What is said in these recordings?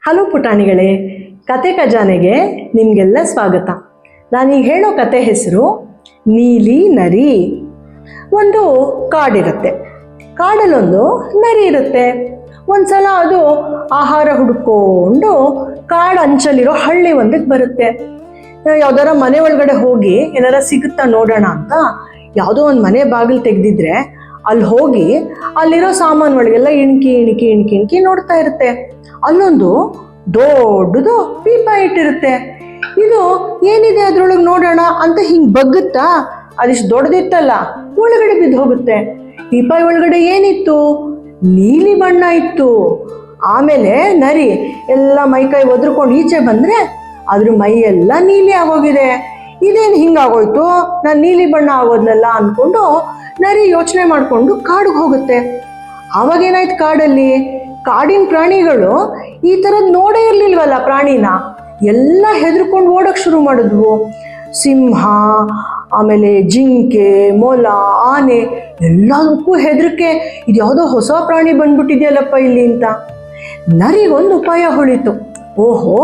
Hello ಪುಟಾಣಿಗಳೇ, ಕತೆ ಖಜಾನೆಗೆ ನಿಮಗೆಲ್ಲ ಸ್ವಾಗತ. ನಾನೀಗ ಹೇಳೋ ಕತೆ ಹೆಸರು ನೀಲಿ ನರಿ. ಒಂದು ಕಾಡಿರುತ್ತೆ. ಕಾಡಲ್ಲೊಂದು ನರಿ ಇರುತ್ತೆ. ಒಂದ್ಸಲ ಅದು ಆಹಾರ ಹುಡ್ಕೊಂಡು ಕಾಡು ಅಂಚಲ್ಲಿರೋ ಹಳ್ಳಿ ಒಂದಕ್ಕೆ ಬರುತ್ತೆ. ಯಾವ್ದಾರ ಮನೆ ಒಳಗಡೆ ಹೋಗಿ ಏನಾರ ಸಿಗುತ್ತಾ ನೋಡೋಣ ಅಂತ ಯಾವುದೋ ಒಂದು ಮನೆ ಬಾಗಿಲು ತೆಗೆದಿದ್ರೆ ಅಲ್ಲಿ ಹೋಗಿ ಅಲ್ಲಿರೋ ಸಾಮಾನು ಒಳಗೆಲ್ಲ ಇಣ್ಕಿ ನೋಡ್ತಾ ಇರುತ್ತೆ. ಅಲ್ಲೊಂದು ದೊಡ್ಡದು ಪೀಪ ಇಟ್ಟಿರುತ್ತೆ. ಇದು ಏನಿದೆ ಅದ್ರೊಳಗೆ ನೋಡೋಣ ಅಂತ ಹಿಂಗೆ ಬಗ್ಗುತ್ತಾ ಅದಿಷ್ಟು ದೊಡ್ಡದಿತ್ತಲ್ಲ, ಒಳಗಡೆ ಬಿದ್ದು ಹೋಗುತ್ತೆ. ಪೀಪ ಒಳಗಡೆ ಏನಿತ್ತು? ನೀಲಿ ಬಣ್ಣ ಇತ್ತು. ಆಮೇಲೆ ನರಿ ಎಲ್ಲ ಮೈಕೈ ಒದ್ರಕೊಂಡು ಈಚೆ ಬಂದರೆ ಅದ್ರ ಮೈ ಎಲ್ಲ ನೀಲಿ ಆಗೋಗಿದೆ. ಇದೇನು ಹಿಂಗಾಗೋಯ್ತು, ನಾನು ನೀಲಿ ಬಣ್ಣ ಆಗೋದ್ನಲ್ಲ ಅಂದ್ಕೊಂಡು ನರಿ ಯೋಚನೆ ಮಾಡಿಕೊಂಡು ಕಾಡಿಗೆ ಹೋಗುತ್ತೆ. ಆವಾಗೇನಾಯ್ತು, ಕಾಡಿನ ಪ್ರಾಣಿಗಳು ಈ ಥರದ್ದು ನೋಡೇ ಇರಲಿಲ್ವಲ್ಲ ಪ್ರಾಣಿನ. ಎಲ್ಲ ಹೆದರ್ಕೊಂಡು ಓಡೋಕ್ಕೆ ಶುರು ಮಾಡಿದ್ವು. ಸಿಂಹ, ಆಮೇಲೆ ಜಿಂಕೆ, ಮೊಲ, ಆನೆ ಎಲ್ಲದಕ್ಕೂ ಹೆದರಿಕೆ. ಇದು ಯಾವುದೋ ಹೊಸ ಪ್ರಾಣಿ ಬಂದ್ಬಿಟ್ಟಿದೆಯಲ್ಲಪ್ಪ ಇಲ್ಲಿ ಅಂತ. ನರಿಗೊಂದು ಉಪಾಯ ಹೊಳಿತು. ಓಹೋ,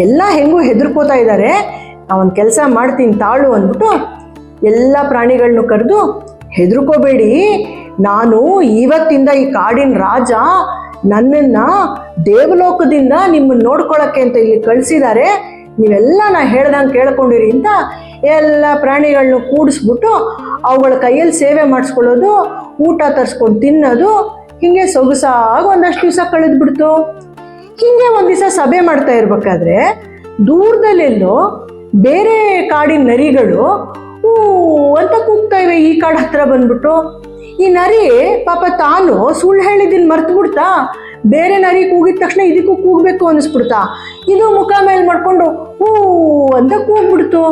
ಎಲ್ಲ ಹೆಂಗೂ ಹೆದರ್ಕೋತಾ ಇದ್ದಾರೆ, ನಾವೊಂದು ಕೆಲಸ ಮಾಡ್ತೀನಿ ತಾಳು ಅಂದ್ಬಿಟ್ಟು ಎಲ್ಲ ಪ್ರಾಣಿಗಳನ್ನೂ ಕರೆದು, ಹೆದರ್ಕೋಬೇಡಿ, ನಾನು ಇವತ್ತಿಂದ ಈ ಕಾಡಿನ ರಾಜ, ನನ್ನನ್ನು ದೇವಲೋಕದಿಂದ ನಿಮ್ಮನ್ನು ನೋಡ್ಕೊಳ್ಳೋಕ್ಕೆ ಅಂತ ಇಲ್ಲಿ ಕಳಿಸಿದ್ದಾರೆ, ನೀವೆಲ್ಲ ನಾ ಹೇಳ್ದಂಗೆ ಕೇಳ್ಕೊಂಡಿರಿ ಅಂತ ಎಲ್ಲ ಪ್ರಾಣಿಗಳನ್ನ ಕೂಡಿಸ್ಬಿಟ್ಟು ಅವುಗಳ ಕೈಯಲ್ಲಿ ಸೇವೆ ಮಾಡಿಸ್ಕೊಳ್ಳೋದು, ಊಟ ತರಿಸ್ಕೊಂಡು ತಿನ್ನೋದು, ಹೀಗೆ ಸೊಗಸಾಗಿ ಒಂದಷ್ಟು ದಿವಸ ಕಳೆದ್ಬಿಡ್ತು. ಹೀಗೆ ಒಂದು ದಿವಸ ಸಭೆ ಮಾಡ್ತಾ ಇರ್ಬೇಕಾದ್ರೆ ದೂರದಲ್ಲೆಲ್ಲೋ ಬೇರೆ ಕಾಡಿನ ನರಿಗಳು ಹೂ ಅಂತ ಕೂಗ್ತಾ ಇವೆ. ಈ ಕಾಡು ಹತ್ರ ಬಂದ್ಬಿಟ್ಟು ಈ ನರಿ ಪಾಪ ತಾನು ಸುಳ್ಳು ಹೇಳಿದ್ದೀನಿ ಮರ್ತು ಬಿಡ್ತಾ, ಬೇರೆ ನರಿ ಕೂಗಿದ ತಕ್ಷಣ ಇದಕ್ಕೂ ಕೂಗಬೇಕು ಅನ್ನಿಸ್ಬಿಡ್ತಾ. ಇದು ಮುಖ ಮೇಲೆ ಮಾಡ್ಕೊಂಡು ಹೂ ಅಂತ ಕೂಗ್ಬಿಡ್ತು.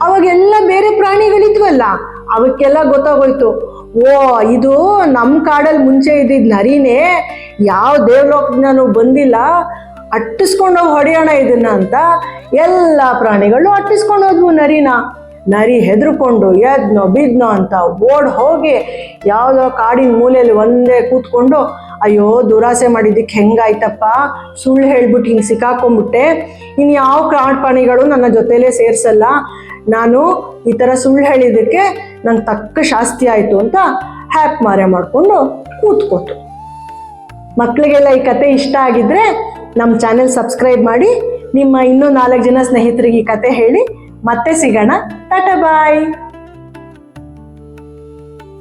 ಅವಾಗೆಲ್ಲ ಬೇರೆ ಪ್ರಾಣಿಗಳಿದ್ವಲ್ಲ ಅವಕ್ಕೆಲ್ಲ ಗೊತ್ತಾಗೋಯ್ತು, ಓ ಇದು ನಮ್ಮ ಕಾಡಲ್ಲಿ ಮುಂಚೆ ಇದ್ದಿದ್ದು ನರಿನೇ, ಯಾವ ದೇವಲೋಕದಿಂದನೂ ಬಂದಿಲ್ಲ, ಅಟ್ಟಿಸ್ಕೊಂಡೋಗಿ ಹೊಡೆಯೋಣ ಇದನ್ನ ಅಂತ ಎಲ್ಲ ಪ್ರಾಣಿಗಳು ಅಟ್ಟಿಸ್ಕೊಂಡು ಹೋದ್ವು ನರಿನ. ನರಿ ಹೆದರ್ಕೊಂಡು ಎದ್ನೋ ಬಿದ್ನೋ ಅಂತ ಓಡ್ ಹೋಗಿ ಯಾವುದೋ ಕಾಡಿನ ಮೂಲೆಯಲ್ಲಿ ಒಂದೇ ಕೂತ್ಕೊಂಡು, ಅಯ್ಯೋ ದುರಾಸೆ ಮಾಡಿದ್ದಕ್ಕೆ ಹೆಂಗಾಯ್ತಪ್ಪ, ಸುಳ್ಳು ಹೇಳ್ಬಿಟ್ಟು ಹಿಂಗೆ ಸಿಕ್ಕಾಕೊಂಡ್ಬಿಟ್ಟೆ, ಇನ್ನು ಯಾವ ಪ್ರಾಣಿಗಳು ನನ್ನ ಜೊತೆಲೇ ಸೇರಿಸಲ್ಲ, ನಾನು ಈ ಥರ ಸುಳ್ಳು ಹೇಳಿದ್ದಕ್ಕೆ ನಂಗೆ ತಕ್ಕ ಶಾಸ್ತಿ ಆಯಿತು ಅಂತ ಹ್ಯಾಪ್ ಮಾರೆ ಮಾಡಿಕೊಂಡು ಕೂತ್ಕೋತು. ಮಕ್ಕಳಿಗೆಲ್ಲ ಈ ಕತೆ ಇಷ್ಟ ಆಗಿದ್ರೆ ನಮ್ಮ ಚಾನೆಲ್ ಸಬ್ಸ್ಕ್ರೈಬ್ ಮಾಡಿ, ನಿಮ್ಮ ಇನ್ನೂ 4 ಜನ ಸ್ನೇಹಿತರಿಗೆ ಈ ಕತೆ ಹೇಳಿ. ಮತ್ತೆ ಸಿಗೋಣ. ಟಾಟಾ ಬಾಯ್.